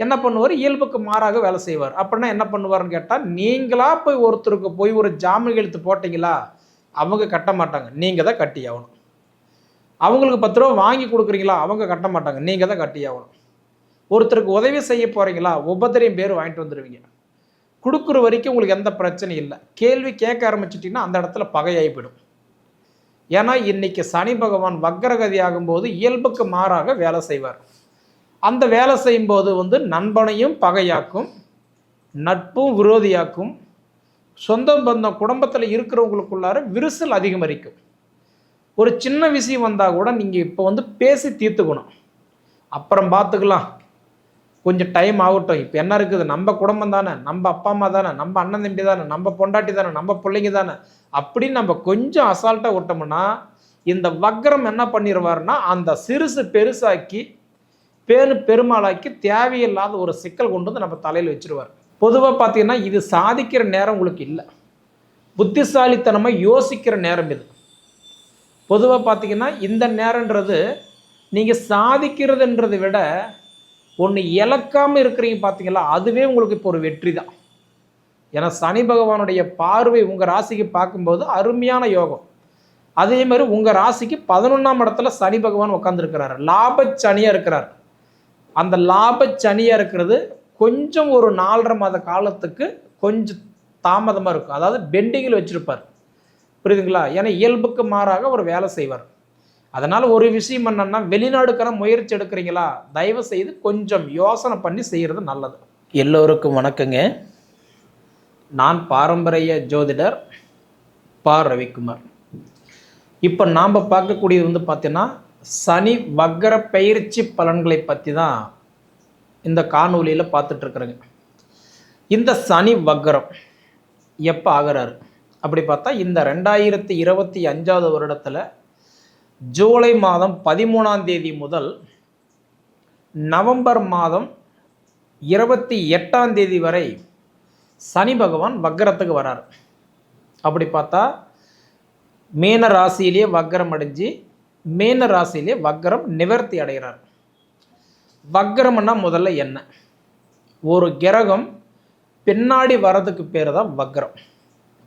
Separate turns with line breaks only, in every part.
என்ன பண்ணுவார், இயல்புக்கு மாறாக வேலை செய்வார். அப்படின்னா என்ன பண்ணுவார்ன்னு கேட்டால், நீங்களா போய் ஒருத்தருக்கு போய் ஒரு ஜாமீன் எழுத்து போட்டீங்களா, அவங்க கட்ட மாட்டாங்க, நீங்கள் தான் கட்டி ஆகணும். அவங்களுக்கு 10 ரூபா வாங்கி கொடுக்குறீங்களா, அவங்க கட்ட மாட்டாங்க, நீங்கள் தான் கட்டி ஆகணும். ஒருத்தருக்கு உதவி செய்ய போகிறீங்களா, உபத்திரம் பேர் வாங்கிட்டு வந்துடுவீங்க. கொடுக்குற வரைக்கும் உங்களுக்கு எந்த பிரச்சனையும் இல்லை. கேள்வி கேட்க ஆரம்பிச்சிட்டிங்கன்னா அந்த இடத்துல பகையாகி போயிடும். ஏன்னா இன்னைக்கு சனி பகவான் வக்ரகதி ஆகும்போது இயல்புக்கு மாறாக வேலை செய்வார். அந்த வேலை செய்யும்போது நண்பனையும் பகையாக்கும், நட்பும் விரோதியாக்கும், சொந்த பந்தம் குடும்பத்தில் இருக்கிறவங்களுக்குள்ளார விரிசல் அதிகமரிக்கும். ஒரு சின்ன விஷயம் வந்தால் கூட நீங்கள் இப்போ பேசி தீர்த்துக்கணும். அப்புறம் பார்த்துக்கலாம், கொஞ்சம் டைம் ஆகட்டும், இப்போ என்ன இருக்குது, நம்ம குடும்பம் தானே, நம்ம அப்பா அம்மா தானே, நம்ம அண்ணன் தம்பி தானே, நம்ம பொண்டாட்டி தானே, நம்ம பிள்ளைங்க தானே அப்படின்னு நம்ம கொஞ்சம் அசால்ட்டாக விட்டோம்னா இந்த வக்ரம் என்ன பண்ணிடுவார்னா அந்த சிறுசு பெருசாக்கி பெருமாளாக்கி தேவையில்லாத ஒரு சிக்கல் கொண்டு வந்து நம்ம தலையில் வச்சிருவார். பொதுவாக பார்த்தீங்கன்னா இது சாதிக்கிற நேரம் உங்களுக்கு இல்லை, புத்திசாலித்தனமாக யோசிக்கிற நேரம் இது. பொதுவாக பார்த்தீங்கன்னா இந்த நேரன்றது நீங்கள் சாதிக்கிறதுன்றதை விட ஒன்று இழக்காமல் இருக்கிறீங்க பார்த்தீங்களா, அதுவே உங்களுக்கு இப்போ ஒரு வெற்றி தான். ஏன்னா சனி பகவானுடைய பார்வை உங்கள் ராசிக்கு பார்க்கும்போது அருமையான யோகம். அதே மாதிரி உங்கள் ராசிக்கு 11ஆம் இடத்துல சனி பகவான் உட்காந்துருக்கிறார், லாப சனியாக இருக்கிறார். அந்த லாப சனியாக இருக்கிறது கொஞ்சம் ஒரு 4.5 மாத காலத்துக்கு கொஞ்சம் தாமதமாக இருக்கும், அதாவது பெண்டிங்கில் வச்சுருப்பார். புரியுதுங்களா? ஏன்னா இயல்புக்கு மாறாக ஒரு வேலை செய்வார். அதனால் ஒரு விஷயம் என்னன்னா, வெளிநாடுக்கான முயற்சி எடுக்கிறீங்களா, தயவு செய்து கொஞ்சம் யோசனை பண்ணி செய்கிறது நல்லது. எல்லோருக்கும் வணக்கங்க. நான் பாரம்பரிய ஜோதிடர் பா. ரவிக்குமார். இப்போ நாம் பார்க்கக்கூடியது பார்த்தீங்கன்னா சனி வக்ர பயிற்சி பலன்களை பற்றி தான் இந்த காணொலியில் பார்த்துட்ருக்குறேங்க. இந்த சனி வக்ரம் எப்போ ஆகிறாரு அப்படி பார்த்தா இந்த 2025 வருடத்தில் ஜூலை மாதம் 13ஆம் தேதி முதல் நவம்பர் மாதம் 28ஆம் தேதி வரை சனி பகவான் வக்ரத்துக்கு வரார். அப்படி பார்த்தா மீன ராசியிலேயே வக்ரம் அடைஞ்சு மீன ராசியிலே வக்ரம் நிவர்த்தி அடைகிறார். வக்ரம்னா முதல்ல என்ன, ஒரு கிரகம் பின்னாடி வர்றதுக்கு பேர் தான் வக்ரம்,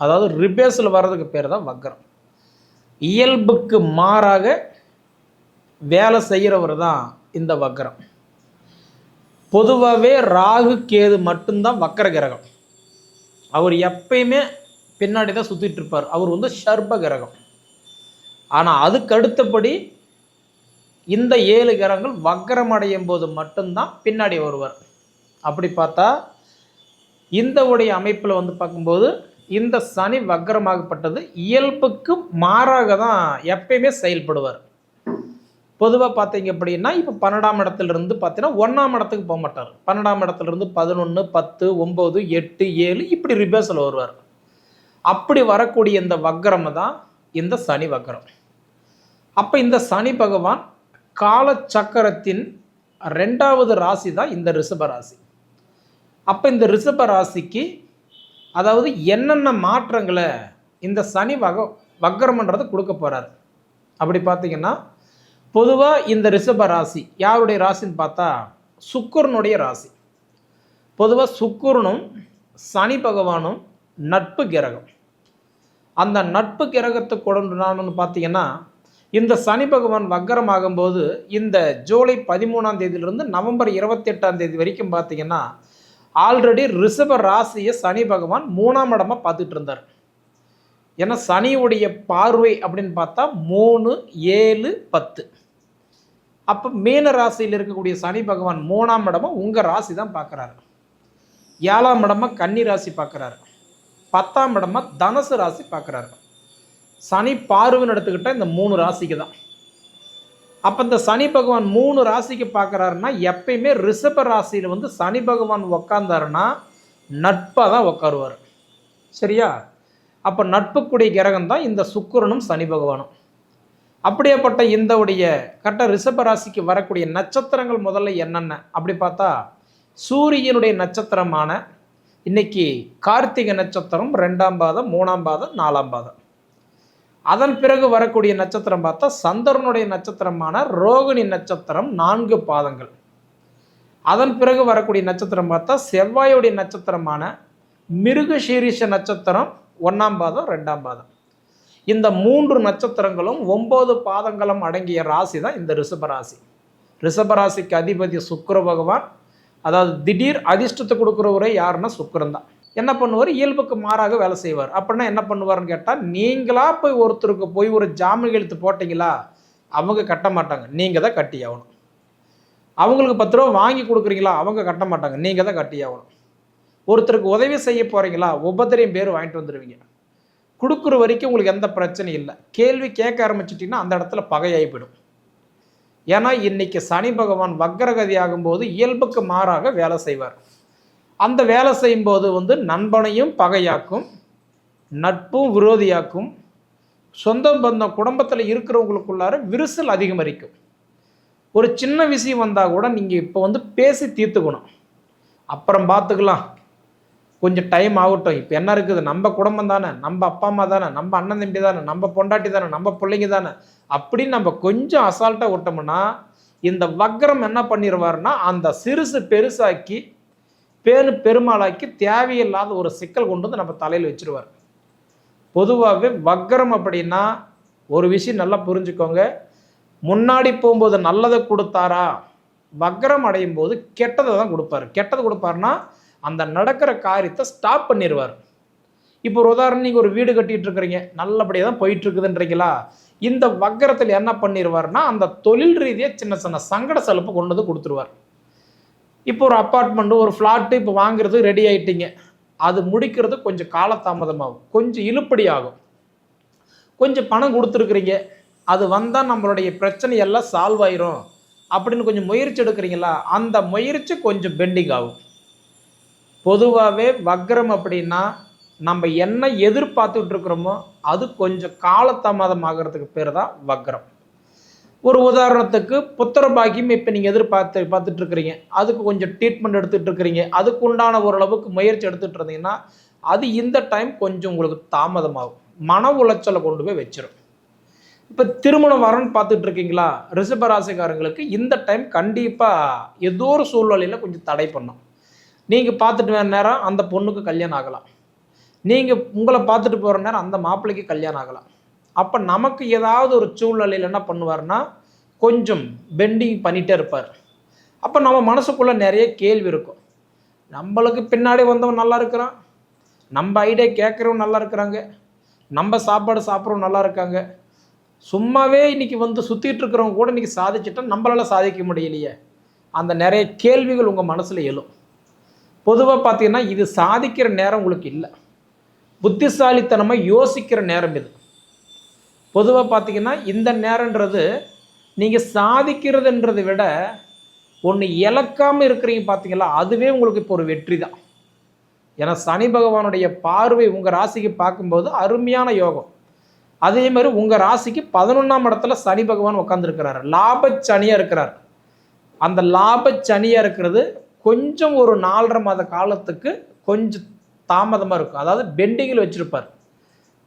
அதாவது ரிபேஸில் வர்றதுக்கு பேர் தான் வக்ரம். இயல்புக்கு மாறாக வேலை செய்கிறவர் தான் இந்த வக்ரம். பொதுவாகவே ராகு கேது மட்டும்தான் வக்ர கிரகம். அவர் எப்பயுமே பின்னாடி தான் சுற்றிட்டு இருப்பார். அவர் ஷர்ப கிரகம். ஆனால் அதுக்கு அடுத்தபடி இந்த 7 கிரகங்கள் வக்ரம் அடையும் போது மட்டும்தான் பின்னாடி வருவார். அப்படி பார்த்தா இந்த உடைய அமைப்பில் பார்க்கும்போது இந்த சனி வக்ரமாகப்பட்டது இயல்புக்கு மாறாக தான் எப்பயுமே செயல்படுவார். பொதுவாக பார்த்தீங்க அப்படின்னா இப்போ 12ஆம் இடத்துலேருந்து பார்த்தீங்கன்னா 1ஆம் இடத்துக்கு போக மாட்டார். 12ஆம் இடத்துலேருந்து 11, 10, 9, 8, 7 இப்படி ரிபேஸில் வருவார். அப்படி வரக்கூடிய இந்த வக்ரம் தான் இந்த சனி வக்ரம். அப்போ இந்த சனி பகவான் காலச்சக்கரத்தின் 2வது ராசி தான் இந்த ரிஷப ராசி. அப்போ இந்த ரிஷப ராசிக்கு அதாவது என்னென்ன மாற்றங்களை இந்த சனி வக்ரம்ன்றது கொடுக்க போகிறார் அப்படி பார்த்தீங்கன்னா, பொதுவாக இந்த ரிஷப ராசி யாருடைய ராசின்னு பார்த்தா சுக்கிரனுடைய ராசி. பொதுவாக சுக்கிரனும் சனி பகவானும் நட்பு கிரகம். அந்த நட்பு கிரகத்துக்கு உடனானு பார்த்தீங்கன்னா இந்த சனி பகவான் வக்ரம் ஆகும்போது இந்த ஜூலை 13ஆம் தேதியிலிருந்து நவம்பர் 28ஆம் தேதி வரைக்கும் பார்த்தீங்கன்னா ஆல்ரெடி ரிஷப ராசியை சனி பகவான் 3ஆம் இடமாக பார்த்துட்டு இருந்தார். ஏன்னா சனியுடைய பார்வை அப்படின்னு பார்த்தா 3, 7, 10. அப்போ மீன ராசியில் இருக்கக்கூடிய சனி பகவான் 3ஆம் இடமாக உங்கள் ராசி தான் பார்க்குறாரு. 7ஆம் இடமாக கன்னி ராசி பார்க்குறாரு. 10ஆம் இடமாக தனுசு ராசி பார்க்குறாரு. சனி பார்வைன்னு எடுத்துக்கிட்டால் இந்த 3 ராசிக்கு தான். அப்போ இந்த சனி பகவான் 3 ராசிக்கு பார்க்குறாருன்னா எப்பயுமே ரிஷப ராசியில் சனி பகவான் உக்காந்தாருன்னா நட்பாக தான் உட்காருவார். சரியா? அப்போ நட்புக்குடைய கிரகம் தான் இந்த சுக்கிரனும் சனி பகவானும். அப்படியேப்பட்ட இந்த உடைய கரெக்டாக ரிஷப ராசிக்கு வரக்கூடிய நட்சத்திரங்கள் முதல்ல என்னென்ன அப்படி பார்த்தா சூரியனுடைய நட்சத்திரமான இன்னைக்கு கார்த்திகை நட்சத்திரம் 2ஆம் பாதம், 3ஆம் பாதம், 4ஆம் பாதம். அதன் பிறகு வரக்கூடிய நட்சத்திரம் பார்த்தா சந்திரனுடைய நட்சத்திரமான ரோகிணி நட்சத்திரம் 4 பாதங்கள். அதன் பிறகு வரக்கூடிய நட்சத்திரம் பார்த்தா செவ்வாயுடைய நட்சத்திரமான மிருகசீரிஷ நட்சத்திரம் 1ஆம் பாதம் 2ஆம் பாதம். இந்த 3 நட்சத்திரங்களும் 9 பாதங்களும் அடங்கிய ராசி தான் இந்த ரிஷபராசி. ரிஷபராசிக்கு அதிபதி சுக்கிர பகவான். அதாவது திடீர் அதிர்ஷ்டத்தை கொடுக்குறவரே யாருன்னா சுக்கிரன் தான். என்ன பண்ணுவார்? இயல்புக்கு மாறாக வேலை செய்வார். அப்படின்னா என்ன பண்ணுவார்னு கேட்டால், நீங்களா போய் ஒருத்தருக்கு போய் ஒரு ஜாமீன் எழுத்து போட்டிங்களா, அவங்க கட்ட மாட்டாங்க, நீங்கள் தான் கட்டி ஆகணும். அவங்களுக்கு 10 ரூபா வாங்கி கொடுக்குறீங்களா, அவங்க கட்ட மாட்டாங்க, நீங்கள் தான் கட்டி ஆகணும். ஒருத்தருக்கு உதவி செய்ய போகிறீங்களா, உபத்திரையும் பேர் வாங்கிட்டு வந்துடுவீங்க. கொடுக்குற வரைக்கும் உங்களுக்கு எந்த பிரச்சனையும் இல்லை. கேள்வி கேட்க ஆரம்பிச்சிட்டிங்கன்னா அந்த இடத்துல பகையாகி போயிடும். ஏன்னா இன்னைக்கு சனி பகவான் வக்ரகதி ஆகும்போது இயல்புக்கு மாறாக வேலை செய்வார். அந்த வேலை செய்யும்போது நண்பனையும் பகையாக்கும், நட்பும் விரோதியாக்கும், சொந்த பந்தம் குடும்பத்தில் இருக்கிறவங்களுக்குள்ளார விரிசல் அதிகமரிக்கும். ஒரு சின்ன விஷயம் வந்தால் கூட நீங்கள் இப்போ பேசி தீர்த்துக்கணும். அப்புறம் பார்த்துக்கலாம், கொஞ்சம் டைம் ஆகட்டும், இப்போ என்ன இருக்குது, நம்ம குடும்பம் தானே, நம்ம அப்பா அம்மா தானே, நம்ம அண்ணன் தம்பி தானே, நம்ம பொண்டாட்டி தானே, நம்ம பிள்ளைங்க தானே, அப்படின்னு நம்ம கொஞ்சம் அசால்ட்டாக விட்டோம்னா இந்த வக்ரம் என்ன பண்ணிடுவார்னா அந்த சிறுசு பெருசாக்கி பெருமாளாக்கி தேவையில்லாத ஒரு சிக்கல் கொண்டு வந்து நம்ம தலையில் வச்சிருவார். பொதுவாகவே வக்ரம் அப்படின்னா ஒரு விஷயம் நல்லா புரிஞ்சுக்கோங்க. முன்னாடி போகும்போது நல்லதை கொடுத்தாரா, வக்ரம் அடையும் போது கெட்டதை தான் கொடுப்பாரு. கெட்டதை கொடுப்பாருன்னா அந்த நடக்கிற காரியத்தை ஸ்டாப் பண்ணிடுவார். இப்போ ஒரு உதாரணம், நீங்கள் ஒரு வீடு கட்டிகிட்டு இருக்கிறீங்க, நல்லபடியாக தான் போயிட்டு இருக்குதுன்றீங்களா, இந்த வக்ரத்தில் என்ன பண்ணிடுவார்னா அந்த தொழில் ரீதியாக சின்ன சின்ன சங்கட செலப்பு கொண்டு வந்து கொடுத்துருவார். இப்போ ஒரு அப்பார்ட்மெண்ட்டு, ஒரு ஃப்ளாட்டு இப்போ வாங்குறது ரெடி ஆகிட்டீங்க, அது முடிக்கிறது கொஞ்சம் காலதாமதமாகும், கொஞ்சம் இழுப்படி ஆகும். கொஞ்சம் பணம் கொடுத்துருக்குறீங்க, அது வந்தால் நம்மளுடைய பிரச்சனை எல்லாம் சால்வ் ஆயிரும் அப்படின்னு கொஞ்சம் முயற்சி எடுக்கிறீங்களா, அந்த முயற்சி கொஞ்சம் பெண்டிங் ஆகும். பொதுவாகவே வக்ரம் அப்படின்னா நம்ம என்ன எதிர்பார்த்துட்டு இருக்கிறோமோ அது கொஞ்சம் காலதாமதம் ஆகிறதுக்கு பேர் தான் வக்ரம். ஒரு உதாரணத்துக்கு புத்திர பாக்கியம் இப்போ நீங்கள் பார்த்துட்டு இருக்கிறீங்க, அதுக்கு கொஞ்சம் ட்ரீட்மெண்ட் எடுத்துகிட்டு இருக்கிறீங்க, அதுக்கு உண்டான ஓரளவுக்கு முயற்சி எடுத்துகிட்டு இருந்தீங்கன்னா அது இந்த டைம் கொஞ்சம் உங்களுக்கு தாமதமாகும், மன உளைச்சலை கொண்டு போய் வச்சிடும். இப்போ திருமணம் வரன்னு பார்த்துட்டு இருக்கீங்களா, ரிஷபராசிக்காரங்களுக்கு இந்த டைம் கண்டிப்பாக ஏதோ ஒரு சூழ்நிலையில் கொஞ்சம் தடை பண்ணும். நீங்கள் பார்த்துட்டு வேறு நேரம் அந்த பொண்ணுக்கு கல்யாணம் ஆகலாம், நீங்கள் உங்களை பார்த்துட்டு போகிற நேரம் அந்த மாப்பிள்ளைக்கு கல்யாணம் ஆகலாம். அப்போ நமக்கு ஏதாவது ஒரு சூழ்நிலையில் என்ன பண்ணுவார்னா கொஞ்சம் பெண்டிங் பண்ணிகிட்டே இருப்பார். அப்போ நம்ம மனசுக்குள்ளே நிறைய கேள்வி இருக்கும். நம்மளுக்கு பின்னாடி வந்தவன் நல்லா இருக்கிறான், நம்ம ஐடியா கேட்குறவங்க நல்லா இருக்கிறாங்க, நம்ம சாப்பாடு சாப்பிட்றவங்க நல்லா இருக்காங்க, சும்மாவே இன்றைக்கி சுற்றிட்டு இருக்கிறவங்க கூட இன்றைக்கி சாதிச்சிட்டா நம்மளால் சாதிக்க முடியலையே, அந்த நிறைய கேள்விகள் உங்கள் மனசில் எழும். பொதுவாக பார்த்தீங்கன்னா இது சாதிக்கிற நேரம் உங்களுக்கு இல்லை, புத்திசாலித்தனமாக யோசிக்கிற நேரம் இது. பொதுவாக பார்த்தீங்கன்னா இந்த நேரன்றது நீங்கள் சாதிக்கிறதுன்றதை விட ஒன்று இழக்காமல் இருக்கிறீங்க பார்த்தீங்களா, அதுவே உங்களுக்கு இப்போ ஒரு வெற்றி தான். ஏன்னா சனி பகவானுடைய பார்வை உங்கள் ராசிக்கு பார்க்கும்போது அருமையான யோகம். அதே மாதிரி உங்கள் ராசிக்கு 11ஆம் இடத்துல சனி பகவான் உட்காந்துருக்கிறார், லாபச்சனியாக இருக்கிறார். அந்த லாபச்சனியாக இருக்கிறது கொஞ்சம் ஒரு 4.5 மாத காலத்துக்கு கொஞ்சம் தாமதமாக இருக்கும், அதாவது பெண்டிங்கில் வச்சுருப்பார்,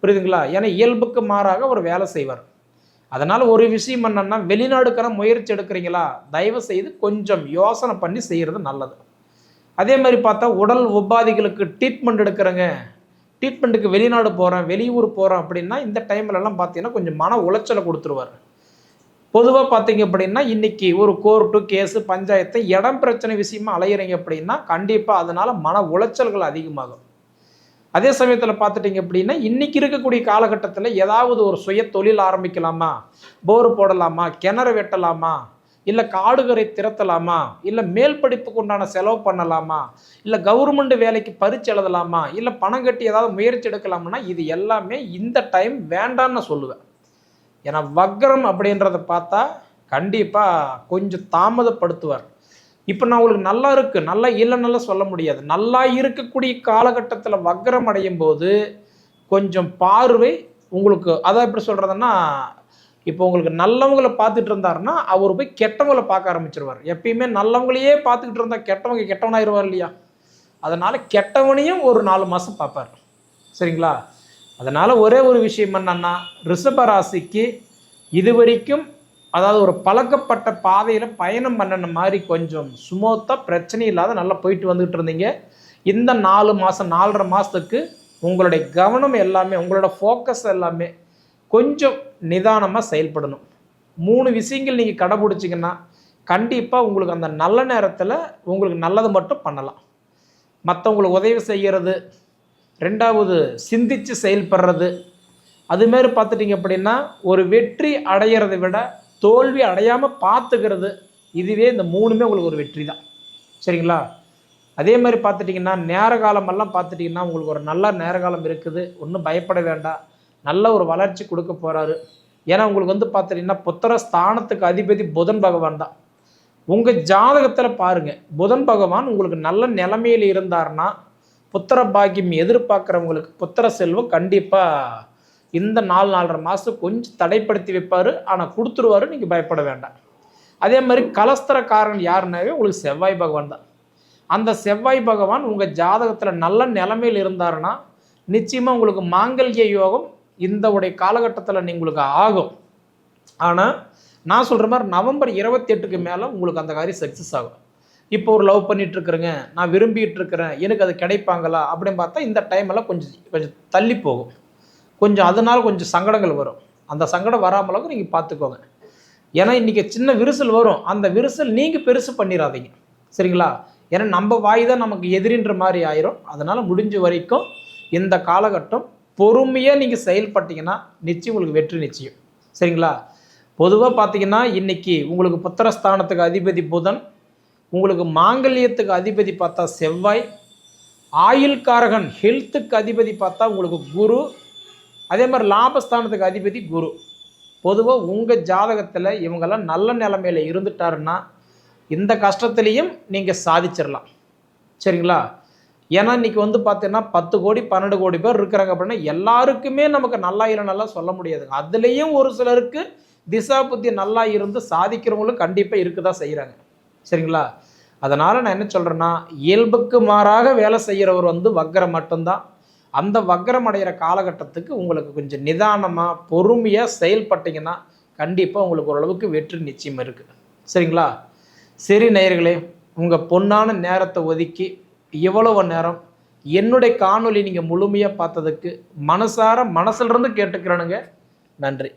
புரியுதுங்களா? ஏன்னா இயல்புக்கு மாறாக ஒரு வேலை செய்வார். அதனால் ஒரு விஷயம் என்னன்னா, வெளிநாடுக்கான முயற்சி எடுக்கிறீங்களா, தயவு செய்து கொஞ்சம் யோசனை பண்ணி செய்கிறது நல்லது. அதே மாதிரி பார்த்தா உடல் உபாதைகளுக்கு ட்ரீட்மெண்ட் எடுக்கிறேங்க, ட்ரீட்மெண்ட்டுக்கு வெளிநாடு போகிறேன், வெளியூர் போகிறேன் அப்படின்னா இந்த டைம்லலாம் பார்த்தீங்கன்னா கொஞ்சம் மன உளைச்சலை கொடுத்துருவார். பொதுவாக பார்த்தீங்க அப்படின்னா இன்றைக்கி ஒரு கோர்ட்டு கேஸு பஞ்சாயத்து இடம் பிரச்சனை விஷயமா அலையிறீங்க அப்படின்னா கண்டிப்பாக அதனால் மன உளைச்சல்கள் அதிகமாகும். அதே சமயத்தில் பார்த்துட்டிங்க அப்படின்னா இன்றைக்கி இருக்கக்கூடிய காலகட்டத்தில் ஏதாவது ஒரு சுய தொழில் ஆரம்பிக்கலாமா, போர் போடலாமா, கிணறு வெட்டலாமா, இல்லை காடுகரை திறத்தலாமா, இல்லை மேல் படிப்புக்கு உண்டான செலவு பண்ணலாமா, இல்லை கவர்மெண்ட் வேலைக்கு பரீட்சை எழுதலாமா, இல்லை பணம் கட்டி ஏதாவது முயற்சி எடுக்கலாம்னா இது எல்லாமே இந்த டைம் வேண்டான்னு சொல்லுவேன். ஏன்னா வக்ரம் அப்படின்றத பார்த்தா கண்டிப்பாக கொஞ்சம் தாமதப்படுத்துவார். இப்போ நான் உங்களுக்கு நல்லா இருக்குது நல்லா இல்லைன்னால சொல்ல முடியாது, நல்லா இருக்கக்கூடிய காலகட்டத்தில் வக்ரம் அடையும் போது கொஞ்சம் பார்வை உங்களுக்கு, அதான் எப்படி சொல்கிறதுன்னா, இப்போ உங்களுக்கு நல்லவங்களை பார்த்துட்டு இருந்தாருன்னா அவர் போய் கெட்டவங்களை பார்க்க ஆரம்பிச்சிருவார். எப்பயுமே நல்லவங்களையே பார்த்துக்கிட்டு இருந்தால் கெட்டவங்க கெட்டவனாயிருவார் இல்லையா, அதனால் கெட்டவனையும் ஒரு 4 மாதம் பார்ப்பார், சரிங்களா? அதனால் ஒரே ஒரு விஷயம் என்னன்னா, ரிஷபராசிக்கு இது வரைக்கும் அதாவது ஒரு பழக்கப்பட்ட பாதையில் பயணம் பண்ணின மாதிரி கொஞ்சம் ஸ்மூத்தாக பிரச்சனை இல்லாத நல்லா போயிட்டு வந்துகிட்டு இருந்தீங்க. இந்த 4 மாதம் 4.5 மாதத்துக்கு உங்களுடைய கவனம் எல்லாமே, உங்களோட ஃபோக்கஸ் எல்லாமே கொஞ்சம் நிதானமாக செயல்படணும். 3 விஷயங்கள் நீங்கள் கடைபிடிச்சிங்கன்னா கண்டிப்பாக உங்களுக்கு அந்த நல்ல நேரத்தில் உங்களுக்கு நல்லது மட்டும் பண்ணலாம். மற்றவங்களுக்கு உதவி செய்கிறது, 2வது சிந்தித்து செயல்படுறது, அதுமாரி பார்த்துட்டிங்க அப்படின்னா ஒரு வெற்றி அடையிறதை விட தோல்வி அடையாமல் பார்த்துக்கிறது, இதுவே இந்த 3மே உங்களுக்கு ஒரு வெற்றி தான். சரிங்களா? அதே மாதிரி பார்த்துட்டிங்கன்னா நேர காலமெல்லாம் பார்த்துட்டிங்கன்னா உங்களுக்கு ஒரு நல்ல நேர காலம் இருக்குது. ஒன்றும் பயப்பட வேண்டாம். நல்ல ஒரு வளர்ச்சி கொடுக்க போகிறாரு. ஏன்னா உங்களுக்கு வந்து பார்த்துட்டிங்கன்னா புத்திர ஸ்தானத்துக்கு அதிபதி புதன் பகவான் தான். உங்கள் ஜாதகத்தில் பாருங்கள், புதன் பகவான் உங்களுக்கு நல்ல நிலைமையில் இருந்தார்னா புத்திர பாக்கியம் எதிர்பார்க்குறவங்களுக்கு புத்திர செல்வம் கண்டிப்பாக இந்த 4.5 மாதத்துக்கு கொஞ்சம் தடைப்படுத்தி வைப்பார். ஆனால் கொடுத்துருவாரு, நீங்கள் பயப்பட வேண்டாம். அதே மாதிரி கலஸ்திரக்காரன் யாருன்னாவே உங்களுக்கு செவ்வாய் பகவான் தான். அந்த செவ்வாய் பகவான் உங்கள் ஜாதகத்தில் நல்ல நிலைமையில் இருந்தாருன்னா நிச்சயமாக உங்களுக்கு மாங்கல்ய யோகம் இந்த உடைய காலகட்டத்தில் உங்களுக்கு ஆகும். ஆனால் நான் சொல்கிற மாதிரி நவம்பர் 28க்கு மேலே உங்களுக்கு அந்த காரியம் சக்ஸஸ் ஆகும். இப்போ ஒரு லவ் பண்ணிகிட்ருக்குறேங்க, நான் விரும்பிகிட்டு இருக்கிறேன், எனக்கு அது கிடைப்பாங்களா அப்படின்னு பார்த்தா இந்த டைமெல்லாம் கொஞ்சம் தள்ளி போகும். கொஞ்சம் அதனால் கொஞ்சம் சங்கடங்கள் வரும். அந்த சங்கடம் வராமளவுக்கு நீங்கள் பார்த்துக்கோங்க. ஏன்னா இன்றைக்கி சின்ன விரிசல் வரும். அந்த விரிசல் நீங்கள் பெருசு பண்ணிடாதீங்க. சரிங்களா? ஏன்னா நம்ம வாய் தான் நமக்கு எதிரின்ற மாதிரி ஆயிரும். அதனால் முடிஞ்ச வரைக்கும் இந்த காலகட்டம் பொறுமையாக நீங்கள் செயல்பட்டீங்கன்னா நிச்சயம் உங்களுக்கு வெற்றி நிச்சயம். சரிங்களா? பொதுவாக பார்த்தீங்கன்னா இன்றைக்கி உங்களுக்கு புத்திரஸ்தானத்துக்கு அதிபதி புதன், உங்களுக்கு மாங்கல்யத்துக்கு அதிபதி பார்த்தா செவ்வாய், ஆயுள்காரகன் ஹெல்த்துக்கு அதிபதி பார்த்தா உங்களுக்கு குரு, அதே மாதிரி லாபஸ்தானத்துக்கு அதிபதி குரு. பொதுவாக உங்கள் ஜாதகத்தில் இவங்கெல்லாம் நல்ல நிலைமையில் இருந்துட்டாருன்னா இந்த கஷ்டத்துலேயும் நீங்கள் சாதிச்சிடலாம். சரிங்களா? ஏன்னா இன்றைக்கி வந்து பார்த்தீங்கன்னா 10 கோடி 12 கோடி பேர் இருக்கிறாங்க அப்படின்னா எல்லாருக்குமே நமக்கு நல்லா இல்லைன்னா சொல்ல முடியாதுங்க. அதுலேயும் ஒரு சிலருக்கு திசா புத்தி நல்லா இருந்து சாதிக்கிறவங்களும் கண்டிப்பாக இருக்க தான் செய்கிறாங்க. சரிங்களா? அதனால் நான் என்ன சொல்கிறேன்னா, இயல்புக்கு மாறாக வேலை செய்கிறவர் வந்து வக்கரம் மட்டும்தான். அந்த வக்கரம் அடைகிற காலகட்டத்துக்கு உங்களுக்கு கொஞ்சம் நிதானமாக பொறுமையாக செயல்பட்டிங்கன்னா கண்டிப்பாக உங்களுக்கு ஓரளவுக்கு வெற்றி நிச்சயம் இருக்குது. சரிங்களா? சரி நேயர்களே, உங்கள் பொன்னான நேரத்தை ஒதுக்கி இவ்வளவு நேரம் என்னுடைய காணொலி நீங்கள் முழுமையாக பார்த்ததுக்கு மனசிலிருந்து கேட்டுக்கிறேனுங்க. நன்றி.